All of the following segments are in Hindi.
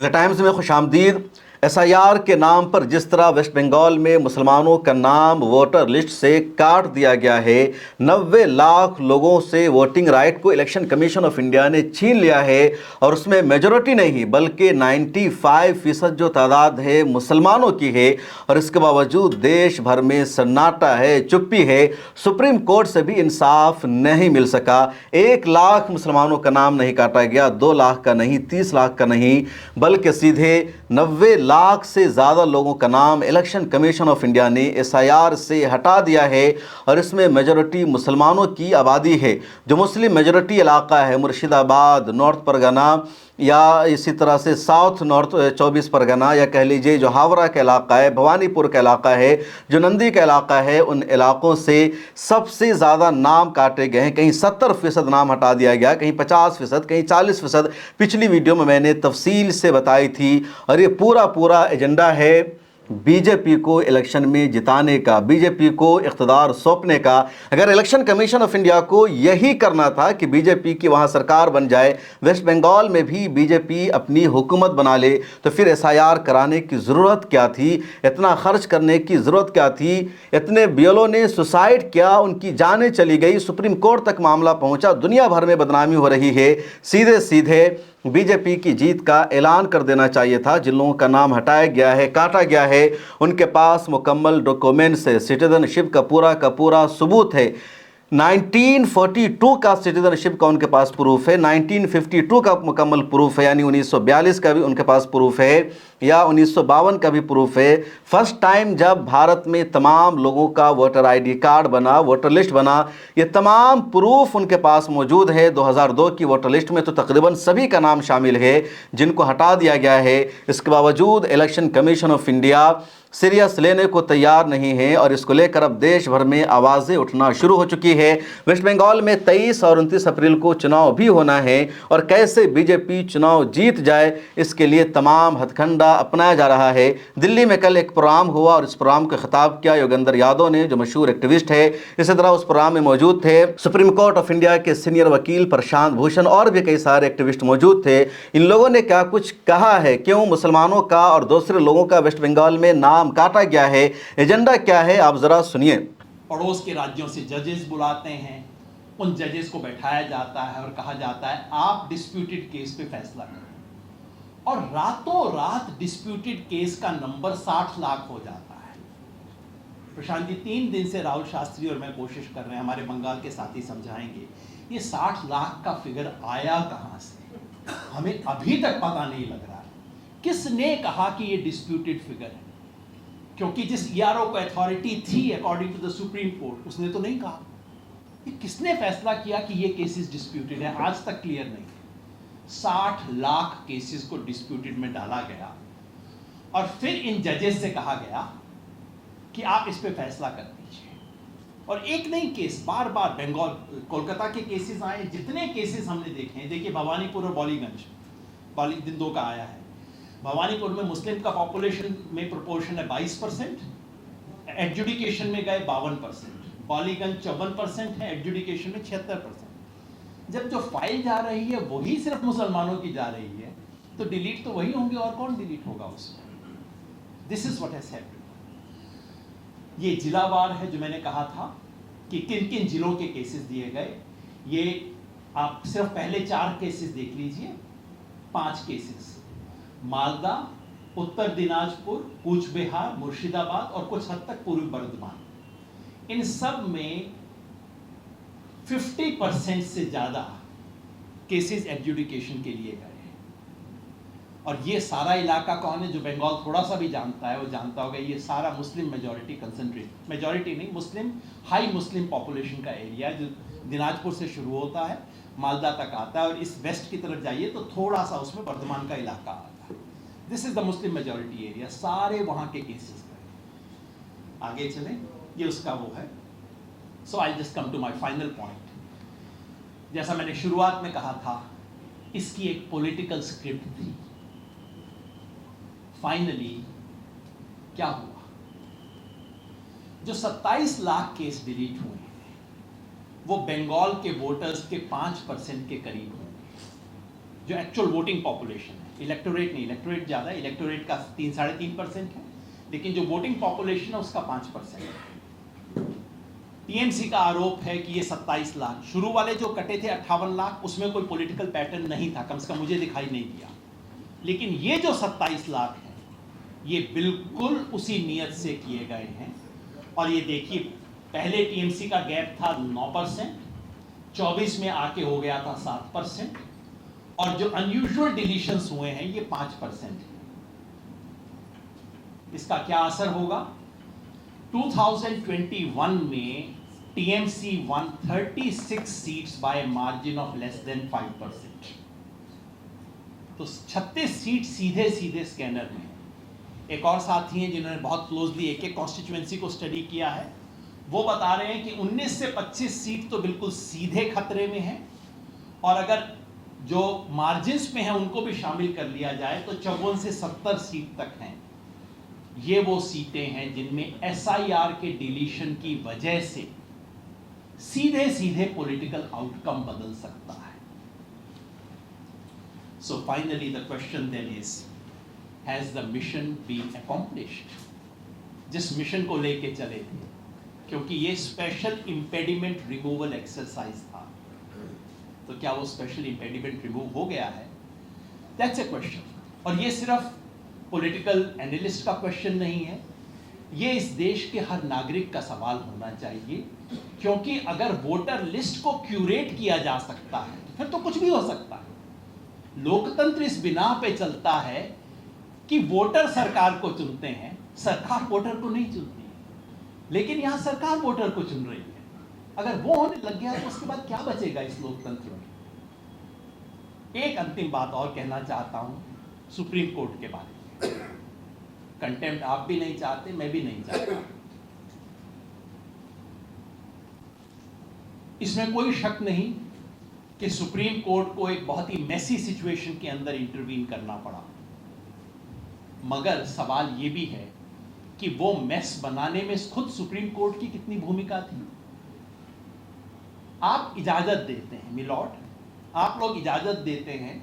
टाइम्स में खुशामदीद। SIR के नाम पर जिस तरह वेस्ट बंगाल में मुसलमानों का नाम वोटर लिस्ट से काट दिया गया है, 90 लाख लोगों से वोटिंग राइट को इलेक्शन कमीशन ऑफ इंडिया ने छीन लिया है और उसमें मेजॉरिटी नहीं बल्कि 95% जो तादाद है मुसलमानों की है, और इसके बावजूद देश भर में सन्नाटा है, चुप्पी है। सुप्रीम कोर्ट से भी इंसाफ नहीं मिल सका। 1 लाख मुसलमानों का नाम नहीं काटा गया, 2 लाख का नहीं, 30 लाख का नहीं, बल्कि सीधे 90 लाख से ज़्यादा लोगों का नाम इलेक्शन कमीशन ऑफ इंडिया ने SIR से हटा दिया है। और इसमें मेजॉरिटी मुसलमानों की आबादी है। जो मुस्लिम मेजॉरिटी इलाका है, मुर्शिदाबाद, नॉर्थ परगना, या इसी तरह से साउथ नॉर्थ 24 परगना, या कह लीजिए जो हावड़ा का इलाका है, भवानीपुर का इलाका है, जो नंदी का इलाका है, उन इलाकों से सबसे ज़्यादा नाम काटे गए हैं। कहीं 70% नाम हटा दिया गया, कहीं 50%, कहीं 40%। पिछली वीडियो में मैंने तफसील से बताई थी। और ये पूरा एजेंडा है बीजेपी को इलेक्शन में जिताने का, बीजेपी को इख्तिदार सौंपने का। अगर इलेक्शन कमीशन ऑफ इंडिया को यही करना था कि बीजेपी की वहाँ सरकार बन जाए, वेस्ट बंगाल में भी बीजेपी अपनी हुकूमत बना ले, तो फिर SIR कराने की ज़रूरत क्या थी? इतना खर्च करने की ज़रूरत क्या थी? इतने BLO ने सुसाइड किया, उनकी जानें चली गई, सुप्रीम कोर्ट तक मामला पहुँचा, दुनिया भर में बदनामी हो रही है। सीधे सीधे बीजेपी की जीत का ऐलान कर देना चाहिए था। जिन लोगों का नाम हटाया गया है, काटा गया है, उनके पास मुकम्मल डॉक्यूमेंट्स है, सिटीजनशिप का पूरा सबूत है। 1942 का सिटीजनशिप का उनके पास प्रूफ है, 1952 का मुकम्मल प्रूफ है, यानी 1942 का भी उनके पास प्रूफ है, या 1952 का भी प्रूफ है। फर्स्ट टाइम जब भारत में तमाम लोगों का वोटर ID कार्ड बना, वोटर लिस्ट बना, ये तमाम प्रूफ उनके पास मौजूद है। 2002 की वोटर लिस्ट में तो तकरीबन सभी का नाम शामिल है जिनको हटा दिया गया है। इसके बावजूद election commission of India serious लेने को तैयार नहीं है, और इसको लेकर अब देश भर में आवाज़ें उठना शुरू हो चुकी है। वेस्ट बंगाल में 23 और 29 अप्रैल को चुनाव भी होना है, और कैसे बीजेपी चुनाव जीत जाए इसके लिए तमाम हथकंडा अपनाया जा रहा है। दिल्ली में कल एक प्रोग्राम हुआ और इस प्रोग्राम का खिताब किया योगेंद्र यादव ने, जो मशहूर एक्टिविस्ट है। इसी तरह उस प्रोग्राम में मौजूद थे सुप्रीम कोर्ट ऑफ इंडिया के सीनियर वकील प्रशांत भूषण, और भी कई सारे एक्टिविस्ट मौजूद थे। इन लोगों ने क्या कुछ कहा है, क्यों मुसलमानों का और दूसरे लोगों का वेस्ट बंगाल में नाम काटा गया है, एजेंडा क्या है, आप जरा सुनिए। पड़ोस के राज्यों से जजेस बुलाते हैं, उन जजेस को बैठाया जाता है और कहा जाता है आप डिस्प्यूटेड केस पे फैसला करें, और रातों रात डिस्प्यूटेड केस का नंबर 60 लाख हो जाता है। प्रशांत जी, 3 दिन से राहुल शास्त्री और मैं कोशिश कर रहे हैं, हमारे बंगाल के साथी समझाएंगे, ये 60 लाख का फिगर आया कहां से, हमें अभी तक पता नहीं लग रहा है। किसने कहा कि ये डिस्प्यूटेड फिगर है? क्योंकि जिस ERO को अथॉरिटी थी according to the supreme court, उसने तो नहीं कहा। ये किसने फैसला किया कि ये केसेस डिस्प्यूटेड है? आज तक क्लियर नहीं है। 60 लाख केसेस को डिस्प्यूटेड में डाला गया, और फिर इन जजेस से कहा गया कि आप इस पे फैसला कर दीजिए। और एक नहीं केस, बार बार बंगाल, कोलकाता के केसेस आए, जितने केसेस हमने देखे हैं, देखिए भवानीपुर और बॉलीगंज दिन 2 का आया है। भवानीपुर में मुस्लिम का पॉपुलेशन में प्रोपोर्शन है 22%, एडजुडिकेशन में गए 52%, बॉलीगंज 54% है, एडजुडिकेशन में 76%। जब जो फाइल जा रही है वही सिर्फ मुसलमानों की जा रही है, तो डिलीट तो वही होंगे, और कौन डिलीट होगा उसमें? This is what has happened. ये जिलावार है जो मैंने कहा था कि किन किन जिलों के केसेस दिए गए। ये आप सिर्फ पहले 4 केसेस देख लीजिए। 5 केसेस मालदा, उत्तर दिनाजपुर, कूच बिहार, मुर्शिदाबाद और कुछ हद तक पूर्वी बर्धमान। इन सब में 50% से ज्यादा केसेस एडजुडिकेशन के लिए गए हैं। और ये सारा इलाका कौन है? जो बंगाल थोड़ा सा भी जानता है वो जानता होगा, ये सारा मुस्लिम मेजॉरिटी कंसंट्रेट, मेजॉरिटी नहीं, मुस्लिम, हाई मुस्लिम पॉपुलेशन का एरिया, जो दिनाजपुर से शुरू होता है, मालदा तक आता है, और इस वेस्ट की तरफ जाइए तो थोड़ा सा उसमें बर्धमान का इलाका आता है। This is the Muslim majority area, सारे वहां के केसेस का। आगे चलें, ये उसका वो है। So I just come to my final point. जैसा मैंने शुरुआत में कहा था, इसकी एक पॉलिटिकल स्क्रिप्ट थी। फाइनली क्या हुआ? जो 27 लाख केस डिलीट हुए हैं वो बंगाल के वोटर्स के 5% के करीब होंगे। जो एक्चुअल वोटिंग पॉपुलेशन है, इलेक्टोरेट नहीं, इलेक्टोरेट ज़्यादा है, इलेक्टोरेट का 3-3.5% है, लेकिन जो वोटिंग पॉपुलेशन है उसका 5% है। टीएमसी का आरोप है कि ये 27 लाख, शुरू वाले जो कटे थे 58 लाख, उसमें कोई पॉलिटिकल पैटर्न नहीं था, कम से कम मुझे दिखाई नहीं दिया। लेकिन ये जो 27 लाख हैं, ये बिल्कुल उसी नियत से किए गए हैं। और ये देखिए, पहले टीएमसी का गैप था 9%, 24 में आके हो गया था 7%, और जो अनयूजुअल डिलीशंस हुए हैं ये 5% है। इसका क्या असर होगा? 2021 में TMC won 36 seats bye margin of less than 5%। तो 36 सीट सीधे सीधे स्कैनर में। एक और साथी हैं जिन्होंने बहुत क्लोजली एक एक कॉन्स्टिट्यूएंसी को स्टडी किया है, वो बता रहे हैं कि 19 से 25 सीट तो बिल्कुल सीधे खतरे में है, और अगर जो मार्जिन्स में है उनको भी शामिल कर लिया जाए तो 54 से 70 सीट तक हैं। ये वो सीटें हैं जिनमें एसआईआर के डिलीशन की वजह से सीधे सीधे पॉलिटिकल आउटकम बदल सकता है। So finally the question then is, has the mission been accomplished? जिस मिशन को लेके चले थे, क्योंकि ये स्पेशल इंपेडिमेंट रिमूवल एक्सरसाइज था, तो क्या वो स्पेशल इंपेडिमेंट रिमूव हो गया है? That's a question. और ये सिर्फ पॉलिटिकल एनालिस्ट का क्वेश्चन नहीं है, ये इस देश के हर नागरिक का सवाल होना चाहिए, क्योंकि अगर वोटर लिस्ट को क्यूरेट किया जा सकता है फिर तो कुछ भी हो सकता है। लोकतंत्र इस बिना पे चलता है कि वोटर सरकार को चुनते हैं, सरकार वोटर को नहीं चुनती है। लेकिन यहाँ सरकार वोटर को चुन रही है। अगर वो होने लग गया तो उसके बाद क्या बचेगा इस लोकतंत्र में? एक अंतिम बात और कहना चाहता हूं सुप्रीम कोर्ट के बारे में। कंटेम्प्ट आप भी नहीं चाहते, मैं भी नहीं चाहता। इसमें कोई शक नहीं कि सुप्रीम कोर्ट को एक बहुत ही मैसी सिचुएशन के अंदर इंटरवीन करना पड़ा, मगर सवाल ये भी है कि वो मैस बनाने में खुद सुप्रीम कोर्ट की कितनी भूमिका थी। आप इजाजत देते हैं मिलॉर्ड, आप लोग इजाजत देते हैं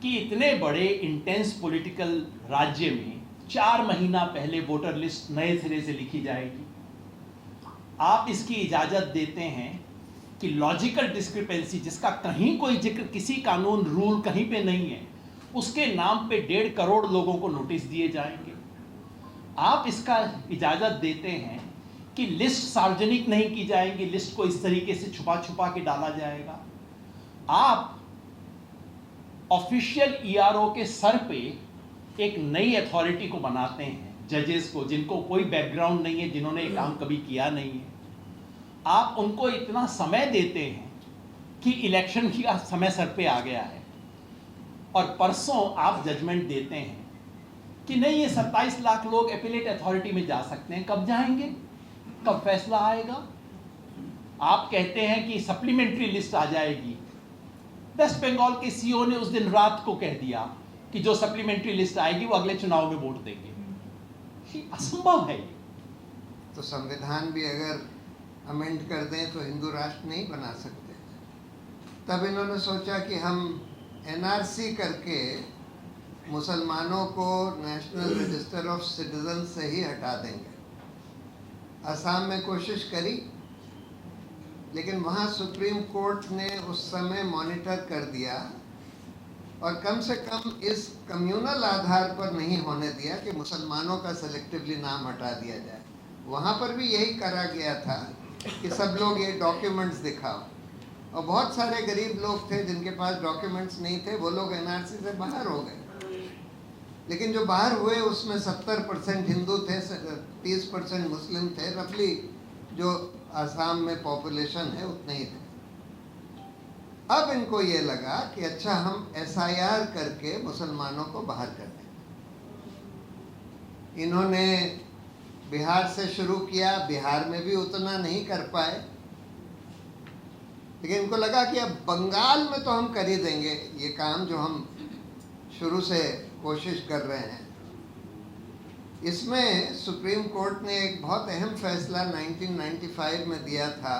कि इतने बड़े इंटेंस पॉलिटिकल राज्य में 4 महीना पहले वोटर लिस्ट नए सिरे से लिखी जाएगी। आप इसकी इजाजत देते हैं कि लॉजिकल डिस्क्रिपेंसी, जिसका कहीं कोई जिक्र, किसी कानून रूल कहीं पे नहीं है, उसके नाम पे 1.5 करोड़ लोगों को नोटिस दिए जाएंगे। आप इसका इजाजत देते हैं कि लिस्ट सार्वजनिक नहीं की जाएगी, लिस्ट को इस तरीके से छुपा छुपा के डाला जाएगा। आप ऑफिशियल ईआरओ के सर पे एक नई अथॉरिटी को बनाते हैं, जजेस को, जिनको कोई बैकग्राउंड नहीं है, जिन्होंने ये काम कभी किया नहीं है। आप उनको इतना समय देते हैं कि इलेक्शन का समय सर पे आ गया है, और परसों आप जजमेंट देते हैं कि नहीं, ये 27 लाख लोग एपिलेट अथॉरिटी में जा सकते हैं। कब जाएंगे? कब फैसला आएगा? आप कहते हैं कि सप्लीमेंट्री लिस्ट आ जाएगी। वेस्ट बंगाल के सीओ ने उस दिन रात को कह दिया कि जो सप्लीमेंट्री लिस्ट आएगी वो अगले चुनाव में वोट देंगे। ये असंभव है। तो संविधान भी अगर अमेंड कर दें तो हिंदू राष्ट्र नहीं बना सकते। तब इन्होंने सोचा कि हम एनआरसी करके मुसलमानों को नेशनल रजिस्टर ऑफ सिटीजन से ही हटा देंगे। असम में कोशिश करी, लेकिन वहाँ सुप्रीम कोर्ट ने उस समय मॉनिटर कर दिया और कम से कम इस कम्युनल आधार पर नहीं होने दिया कि मुसलमानों का सेलेक्टिवली नाम हटा दिया जाए। वहाँ पर भी यही करा गया था कि सब लोग ये डॉक्यूमेंट्स दिखाओ, और बहुत सारे गरीब लोग थे जिनके पास डॉक्यूमेंट्स नहीं थे, वो लोग एनआरसी से बाहर हो गए। लेकिन जो बाहर हुए उसमें 70% हिंदू थे, 30% मुस्लिम थे। रफली जो आसाम में पॉपुलेशन है उतने ही थे। अब इनको ये लगा कि अच्छा, हम एसआईआर करके मुसलमानों को बाहर कर दें। इन्होंने बिहार से शुरू किया, बिहार में भी उतना नहीं कर पाए, लेकिन इनको लगा कि अब बंगाल में तो हम कर ही देंगे ये काम जो हम शुरू से कोशिश कर रहे हैं। इसमें सुप्रीम कोर्ट ने एक बहुत अहम फैसला 1995 में दिया था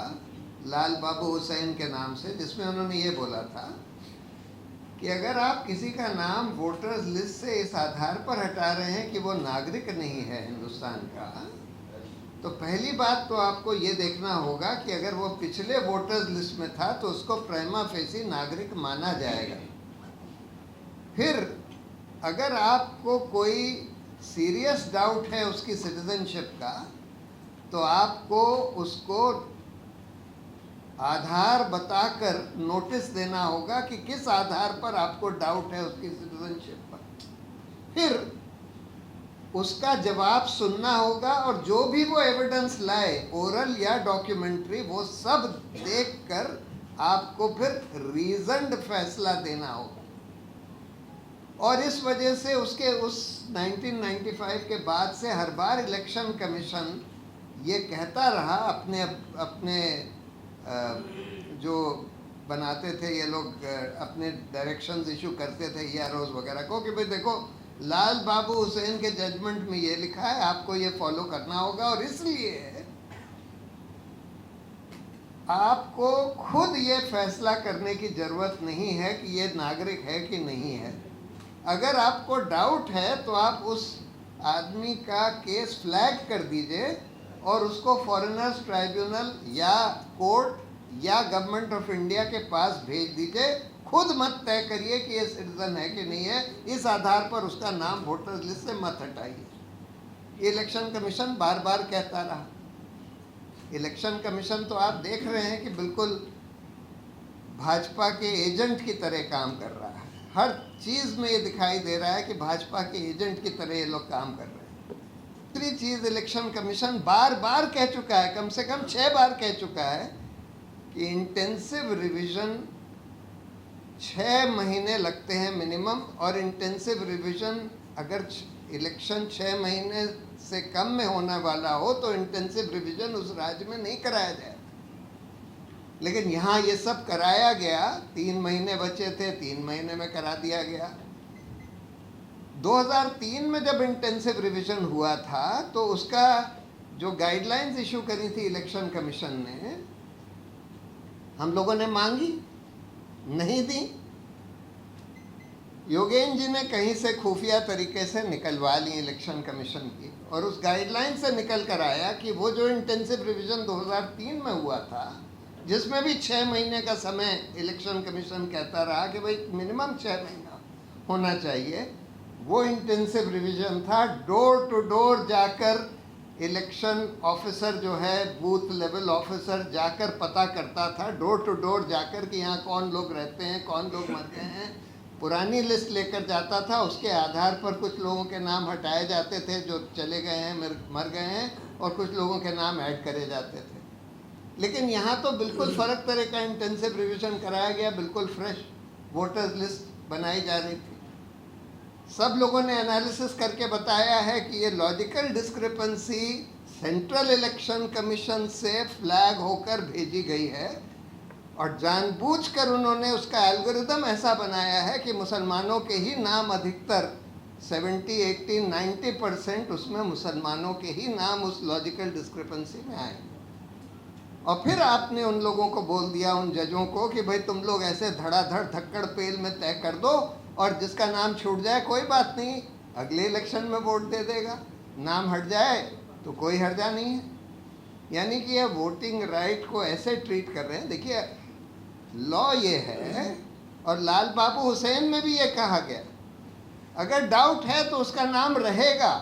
लाल बाबू हुसैन के नाम से, जिसमें उन्होंने ये बोला था कि अगर आप किसी का नाम वोटर्स लिस्ट से इस आधार पर हटा रहे हैं कि वो नागरिक नहीं है हिंदुस्तान का, तो पहली बात तो आपको ये देखना होगा कि अगर वो पिछले वोटर्स लिस्ट में था तो उसको प्रिमा फेसी नागरिक माना जाएगा। फिर अगर आपको कोई सीरियस डाउट है उसकी सिटीजनशिप का, तो आपको उसको आधार बताकर नोटिस देना होगा कि किस आधार पर आपको डाउट है उसकी सिटीजनशिप पर। फिर उसका जवाब सुनना होगा और जो भी वो एविडेंस लाए, ओरल या डॉक्यूमेंट्री, वो सब देखकर आपको फिर रीजन्ड फैसला देना होगा। और इस वजह से उसके उस 1995 के बाद से हर बार इलेक्शन कमीशन ये कहता रहा अपने जो बनाते थे ये लोग, अपने डायरेक्शंस इशू करते थे EROs वगैरह को, कि भाई देखो लाल बाबू हुसैन के जजमेंट में ये लिखा है, आपको ये फॉलो करना होगा। और इसलिए आपको खुद ये फैसला करने की ज़रूरत नहीं है कि ये नागरिक है कि नहीं है। अगर आपको डाउट है तो आप उस आदमी का केस फ्लैग कर दीजिए और उसको फॉरेनर्स ट्राइब्यूनल या कोर्ट या गवर्नमेंट ऑफ इंडिया के पास भेज दीजिए। खुद मत तय करिए कि ये सिटीजन है कि नहीं है, इस आधार पर उसका नाम वोटर्स लिस्ट से मत हटाइए। इलेक्शन कमीशन बार बार कहता रहा। इलेक्शन कमीशन तो आप देख रहे हैं कि बिल्कुल भाजपा के एजेंट की तरह काम कर रहा है। हर चीज़ में ये दिखाई दे रहा है कि भाजपा के एजेंट की तरह ये लोग काम कर रहे हैं। दूसरी चीज़, इलेक्शन कमीशन बार बार कह चुका है, कम से कम 6 बार कह चुका है कि इंटेंसिव रिवीजन 6 महीने लगते हैं मिनिमम, और इंटेंसिव रिवीजन अगर इलेक्शन 6 महीने से कम में होने वाला हो तो इंटेंसिव रिवीजन उस राज्य में नहीं कराया जाए। लेकिन यहाँ ये सब कराया गया। 3 महीने बचे थे, 3 महीने में करा दिया गया। 2003 में जब इंटेंसिव रिवीजन हुआ था तो उसका जो गाइडलाइंस इशू करी थी इलेक्शन कमीशन ने, हम लोगों ने मांगी, नहीं दी। योगेंद्र जी ने कहीं से खुफिया तरीके से निकलवा ली इलेक्शन कमीशन की, और उस गाइडलाइन से निकल कर आया कि वो जो इंटेंसिव रिवीजन 2003 में हुआ था, जिसमें भी 6 महीने का समय इलेक्शन कमीशन कहता रहा कि भाई मिनिमम 6 महीना होना चाहिए, वो इंटेंसिव रिवीजन था। डोर टू डोर जाकर इलेक्शन ऑफिसर जो है, बूथ लेवल ऑफिसर जाकर पता करता था, डोर टू डोर जाकर कि यहाँ कौन लोग रहते हैं, कौन लोग मर गए हैं। पुरानी लिस्ट लेकर जाता था, उसके आधार पर कुछ लोगों के नाम हटाए जाते थे जो चले गए हैं, मर गए हैं, और कुछ लोगों के नाम ऐड करे जाते थे। लेकिन यहाँ तो बिल्कुल फ़र्क तरह का इंटेंसिव रिवीजन कराया गया, बिल्कुल फ्रेश वोटर्स लिस्ट बनाई जा रही थी। सब लोगों ने एनालिसिस करके बताया है कि ये logical discrepancy central election commission से फ्लैग होकर भेजी गई है, और जानबूझकर उन्होंने उसका एल्गोरिदम ऐसा बनाया है कि मुसलमानों के ही नाम अधिकतर 70, 80, 90% उसमें मुसलमानों के ही नाम उस लॉजिकल डिस्क्रिपेंसी में आए। और फिर आपने उन लोगों को बोल दिया, उन जजों को, कि भाई तुम लोग ऐसे धड़ाधड़ धक्कड़ पेल में तय कर दो, और जिसका नाम छूट जाए कोई बात नहीं, अगले इलेक्शन में वोट दे देगा, नाम हट जाए तो कोई हर्जा नहीं है। यानी कि ये वोटिंग राइट को ऐसे ट्रीट कर रहे हैं। देखिए लॉ ये है, और लाल बाबू हुसैन में भी ये कहा गया, अगर डाउट है तो उसका नाम रहेगा,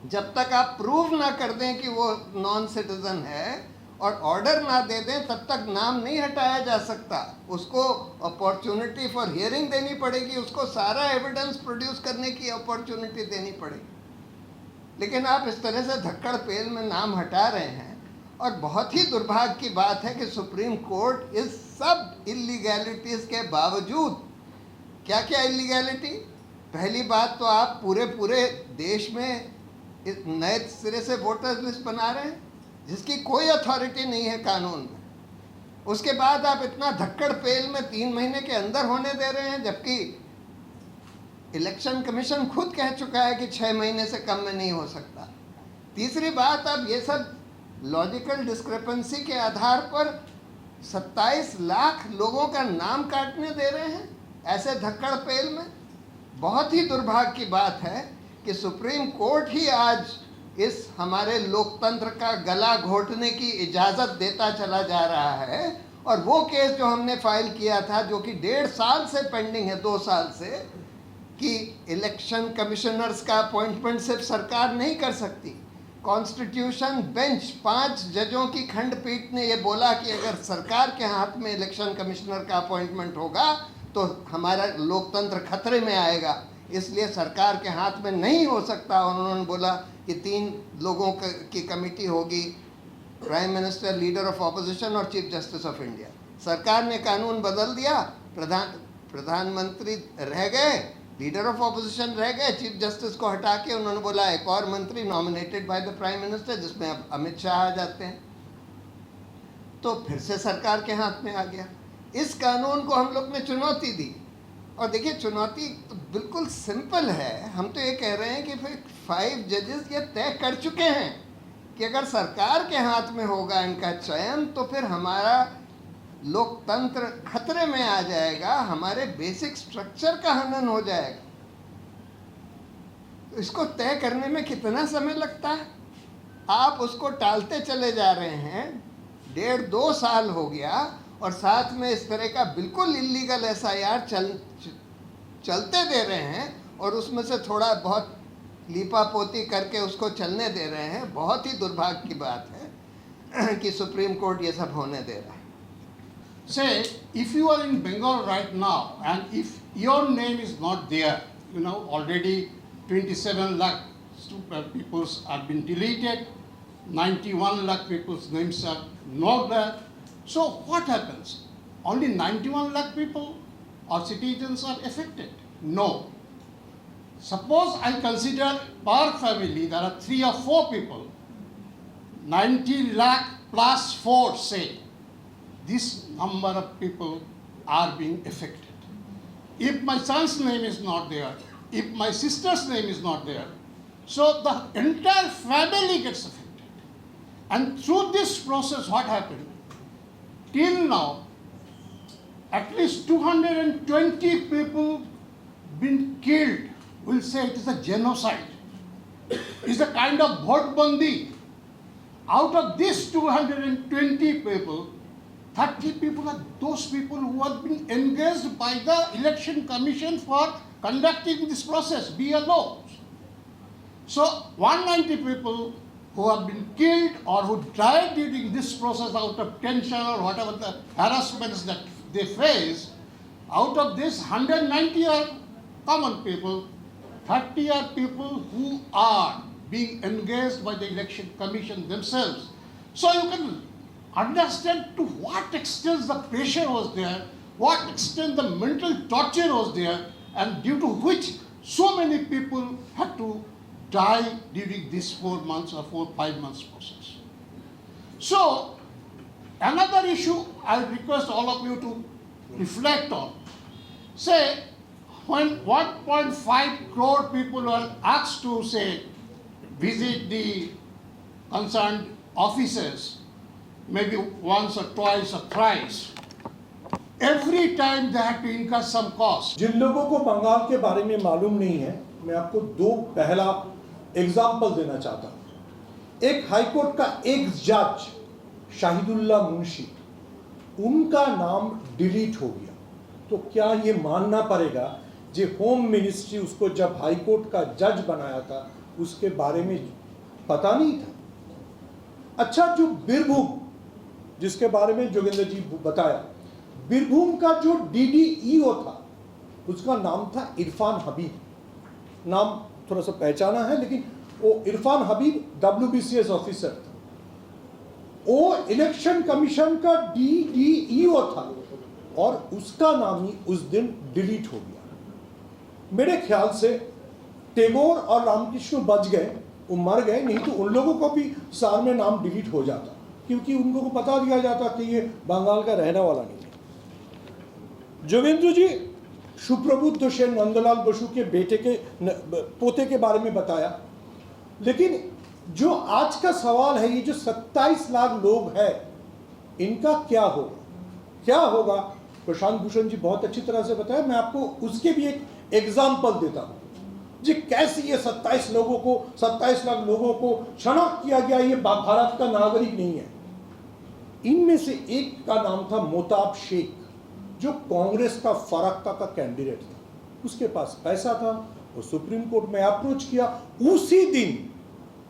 जब तक आप प्रूव ना कर दें कि वो नॉन सिटीजन है और ऑर्डर ना दे दें, तब तक नाम नहीं हटाया जा सकता। उसको अपॉर्चुनिटी फॉर हियरिंग देनी पड़ेगी, उसको सारा एविडेंस प्रोड्यूस करने की अपॉर्चुनिटी देनी पड़ेगी। लेकिन आप इस तरह से धक्कड़ पेल में नाम हटा रहे हैं, और बहुत ही दुर्भाग्य की बात है कि सुप्रीम कोर्ट इस सब इलीगैलिटीज़ के बावजूद, क्या क्या इलीगैलिटी, पहली बात तो आप पूरे देश में नए सिरे से वोटर्स लिस्ट बना रहे हैं जिसकी कोई अथॉरिटी नहीं है कानून में। उसके बाद आप इतना धक्कड़ पेल में 3 महीने के अंदर होने दे रहे हैं, जबकि इलेक्शन कमीशन खुद कह चुका है कि 6 महीने से कम में नहीं हो सकता। तीसरी बात, आप ये सब लॉजिकल डिस्क्रिपेंसी के आधार पर 27 लाख लोगों का नाम काटने दे रहे हैं। ऐसे धक्कड़ पेल में? बहुत ही दुर्भाग्य की बात है कि सुप्रीम कोर्ट ही आज इस हमारे लोकतंत्र का गला घोटने की इजाज़त देता चला जा रहा है। और वो केस जो हमने फाइल किया था, जो कि 1.5 साल से पेंडिंग है, 2 साल से, कि इलेक्शन कमिश्नर्स का अपॉइंटमेंट सिर्फ सरकार नहीं कर सकती। कॉन्स्टिट्यूशन बेंच 5 जजों की खंडपीठ ने ये बोला कि अगर सरकार के हाथ में इलेक्शन कमिश्नर का अपॉइंटमेंट होगा तो हमारा लोकतंत्र खतरे में आएगा, इसलिए सरकार के हाथ में नहीं हो सकता। और उन्होंने बोला कि 3 लोगों की कमेटी होगी, prime minister, leader of opposition और चीफ जस्टिस ऑफ इंडिया। सरकार ने कानून बदल दिया, प्रधानमंत्री रह गए, लीडर ऑफ ऑपोजिशन रह गए, चीफ जस्टिस को हटा के उन्होंने बोला एक और मंत्री nominated by the prime minister, जिसमें अब अमित शाह आ जाते हैं। तो फिर से सरकार के हाथ में आ गया। इस कानून को हम लोग ने चुनौती दी, और देखिए चुनौती तो बिल्कुल सिंपल है। हम तो ये कह रहे हैं कि फिर 5 जजेस ये तय कर चुके हैं कि अगर सरकार के हाथ में होगा इनका चयन तो फिर हमारा लोकतंत्र खतरे में आ जाएगा, हमारे बेसिक स्ट्रक्चर का हनन हो जाएगा। तो इसको तय करने में कितना समय लगता है? आप उसको टालते चले जा रहे हैं। 1.5-2 साल हो गया, और साथ में इस तरह का बिल्कुल इलीगल SIR चलते दे रहे हैं, और उसमें से थोड़ा बहुत लीपापोती करके उसको चलने दे रहे हैं। बहुत ही दुर्भाग्य की बात है कि सुप्रीम कोर्ट ये सब होने दे रहा है। Say, if you are in Bengal right now and if your name is not there, you know, already 27 lakh people's have been deleted, 91 lakh people's names are not there. So what happens? Only 91 lakh people or citizens are affected? No. Suppose I consider per family there are 3 or 4 people, 90 lakh plus 4 say. This number of people are being affected. If my son's name is not there, if my sister's name is not there, so the entire family gets affected. And through this process, what happened? Till now, at least 220 people been killed. We'll say it is a genocide. It's a kind of bhotbandi. Out of these 220 people, 30 people are those people who have been engaged by the election commission for conducting this process, BLOs. So 190 people who have been killed or who died during this process out of tension or whatever the harassments that they face, out of this 190 are common people, 30 are people who are being engaged by the election commission themselves. So you can understand to what extent the pressure was there, what extent the mental torture was there, and due to which so many people had to die during this 4 months or 4-5 months process. So another issue I request all of you to reflect on. Say when 1.5 crore people were asked to say visit the concerned offices, maybe once or twice or thrice, every time they had to incur some cost. जिन लोगों को बंगाल के बारे में मालूम नहीं है, मैं आपको 2 पहला एग्जाम्पल देना चाहता हूँ। एक हाईकोर्ट का एक जज शाहिदुल्ला मुंशी, उनका नाम डिलीट हो गया। तो क्या ये मानना पड़ेगा जो होम मिनिस्ट्री उसको जब हाईकोर्ट का जज बनाया था उसके बारे में पता नहीं था? अच्छा, जो बीरभूम जिसके बारे में जोगिंदर जी बताया, बीरभूम का जो DDEO था उसका नाम था इरफान हबीब। नाम थोड़ा सा पहचाना है, लेकिन वो इरफान हबीब WBCS ऑफिसर था। वो इलेक्शन कमीशन का DDEO था और उसका नाम ही उस दिन डिलीट हो गया। मेरे ख्याल से टैगोर और रामकृष्ण बच गए, वो मर गए, नहीं तो उन लोगों को भी साल में नाम डिलीट हो जाता, क्योंकि उनको को पता दिया जाता कि ये बंगाल का रहने वाला नहीं है। जोगेंद्र जी सुप्रबुद्ध से नंदलाल बसु के बेटे के पोते के बारे में बताया, लेकिन जो आज का सवाल है, ये जो 27 लाख लोग हैं, इनका क्या होगा? क्या होगा प्रशांत भूषण जी बहुत अच्छी तरह से बताया, मैं आपको उसके भी एक एग्जाम्पल देता हूँ जी कैसे ये 27 लाख लोगों को शनाख्त किया गया, ये भारत का नागरिक नहीं है। इनमें से एक का नाम था मोताब शेख, जो कांग्रेस का फराक्का का कैंडिडेट था। उसके पास पैसा था, वो सुप्रीम कोर्ट में अप्रोच किया।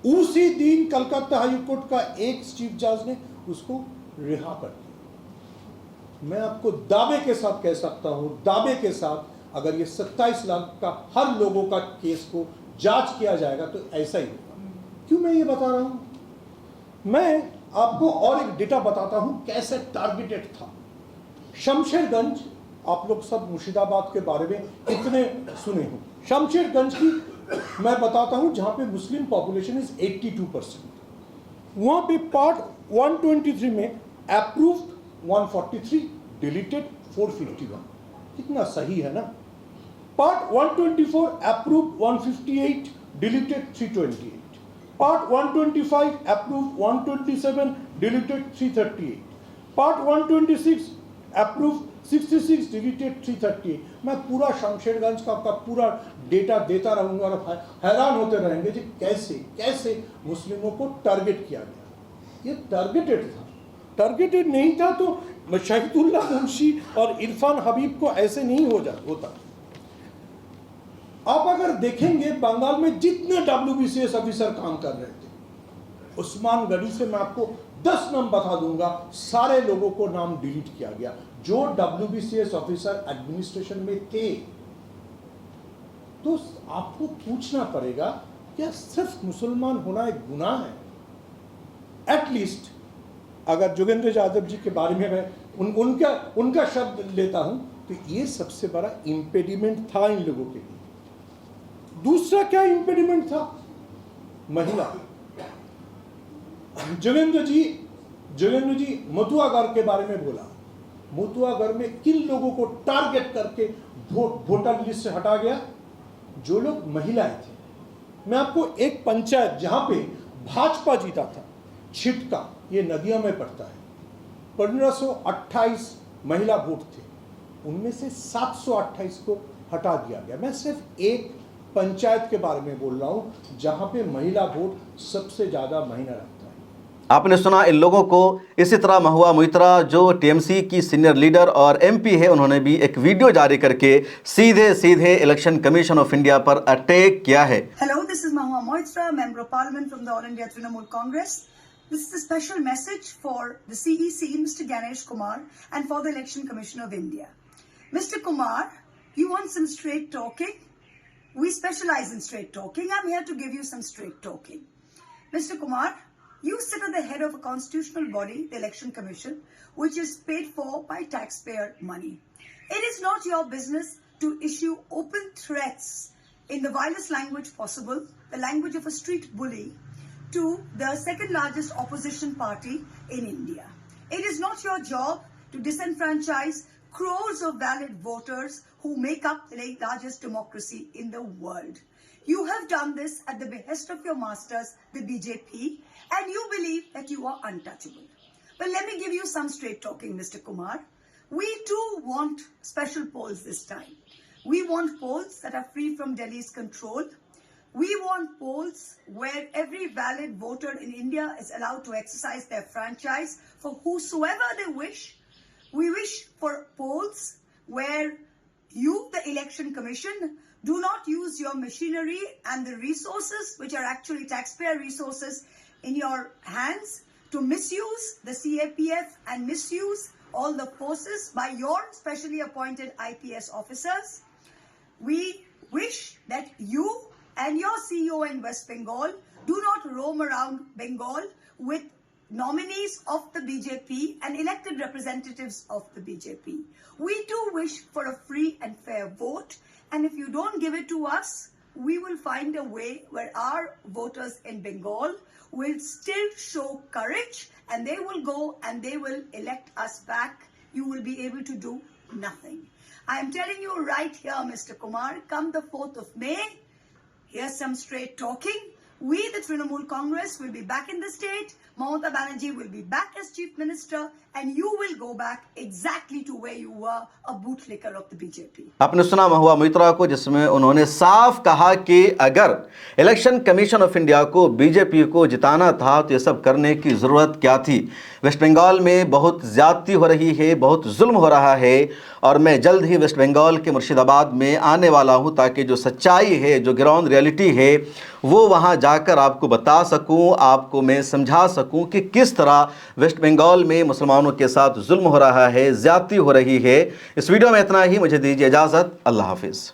उसी दिन कलकत्ता हाई कोर्ट का एक चीफ जज ने उसको रिहा कर दिया। मैं आपको दावे के साथ कह सकता हूं, दावे के साथ, अगर ये 27 लाख का हर लोगों का केस को जांच किया जाएगा तो ऐसा ही होगा। क्यों मैं ये बता रहा हूं? मैं आपको और एक डेटा बताता हूं कैसे टारगेटेड था। शमशेरगंज, आप लोग सब मुर्शिदाबाद के बारे में इतने सुने हो। शमशेरगंज की मैं बताता हूं जहां पे मुस्लिम पॉपुलेशन इज 82%। वहां पे पार्ट 123 में अप्रूव्ड 143, डिलीटेड 451। कितना सही है ना। Part 124 approved 158, deleted 328। Part 125 approved 127, deleted 338। Part 126 approved 66, deleted 338। मैं पूरा शमशेरगंज का पूरा डेटा देता रहूंगा और हैरान होते रहेंगे जी कैसे मुस्लिमों को टारगेट किया गया। ये टारगेटेड था। टारगेटेड नहीं था तो शहीदुल्लाह मुंशी और इरफान हबीब को ऐसे नहीं होता। आप अगर देखेंगे बंगाल में जितने WBCS ऑफिसर काम कर रहे थे, उस्मान गनी से मैं आपको 10 नाम बता दूंगा, सारे लोगों को नाम डिलीट किया गया जो WBCS ऑफिसर एडमिनिस्ट्रेशन में थे। तो आपको पूछना पड़ेगा, क्या सिर्फ मुसलमान होना एक गुनाह है? एटलीस्ट अगर जोगेंद्र यादव जी के बारे में मैं उनका शब्द लेता हूं तो ये सबसे बड़ा इंपेडिमेंट था इन लोगों के लिए। दूसरा क्या इंपेडिमेंट था? महिला। जोगेंद्र जी मथुआगढ़ के बारे में बोला। मथुआगढ़ में किन लोगों को टारगेट करके वोटर लिस्ट से हटा गया? जो लोग महिलाएं थे। मैं आपको एक पंचायत जहां पे भाजपा जीता था, छिटका, ये नदिया में पड़ता है, 1528 महिला वोट थे, उनमें से 728 को हटा दिया गया। मैं सिर्फ एक पंचायत के बारे में बोल रहा हूं जहां पे महिला वोट सबसे ज्यादा मायने रखता है। आपने सुना इन लोगों को। इसी तरह महुआ मोइत्रा जो टीएमसी की सीनियर लीडर और MP है, उन्होंने भी एक वीडियो जारी करके सीधे इलेक्शन कमीशन ऑफ इंडिया पर अटैक किया है। Hello, this is Mahua Moitra, Member of Parliament from the All India Trinamool Congress. This is a special message for the CEC, Mr. Ganesh Kumar, and for the Election Commission of India. Mr. Kumar, you want some straight talking? We specialize in straight talking. I'm here to give you some straight talking. Mr. Kumar, you sit at the head of a constitutional body, the Election Commission, which is paid for by taxpayer money. It is not your business to issue open threats in the vilest language possible, the language of a street bully, to the second largest opposition party in India. It is not your job to disenfranchise crores of valid voters who make up the largest democracy in the world. You have done this at the behest of your masters, the BJP, and you believe that you are untouchable. Well, let me give you some straight talking, Mr. Kumar. We too want special polls this time. We want polls that are free from Delhi's control. We want polls where every valid voter in India is allowed to exercise their franchise for whosoever they wish. We wish for polls where you, the Election Commission, do not use your machinery and the resources, which are actually taxpayer resources, in your hands to misuse the CAPF and misuse all the forces by your specially appointed IPS officers. We wish that you and your CEO in West Bengal do not roam around Bengal with nominees of the BJP and elected representatives of the BJP. We too wish for a free and fair vote, and if you don't give it to us, we will find a way where our voters in Bengal will still show courage, and they will go and they will elect us back. You will be able to do nothing. I am telling you right here, Mr. Kumar, come the 4th of May, here's some straight talking. We, the Trinamool Congress, will be back in the state. Mamata Banerjee will be back as Chief Minister, and you will go back exactly to where you were, a bootlicker of the BJP. आपने सुना महुआ मोइत्रा को, जिसमें उन्होंने साफ कहा कि अगर इलेक्शन कमीशन ऑफ इंडिया को बीजेपी को जिताना था तो ये सब करने की ज़रूरत क्या थी। वेस्ट बंगाल में बहुत ज़्यादती हो रही है, बहुत जुल्म हो रहा है, और मैं जल्द ही वेस्ट बंगाल के मुर्शिदाबाद में आने वाला हूं ताकि जो सच्चाई है, जो ग्राउंड रियलिटी है, वो वहां जाकर आपको बता सकूं, आपको मैं समझा सकूं कि किस तरह वेस्ट बंगाल में मुसलमानों के साथ जुल्म हो रहा है, ज़्यादती हो रही है। इस वीडियो में इतना ही, मुझे दीजिए इजाज़त। अल्लाह हाफिज़।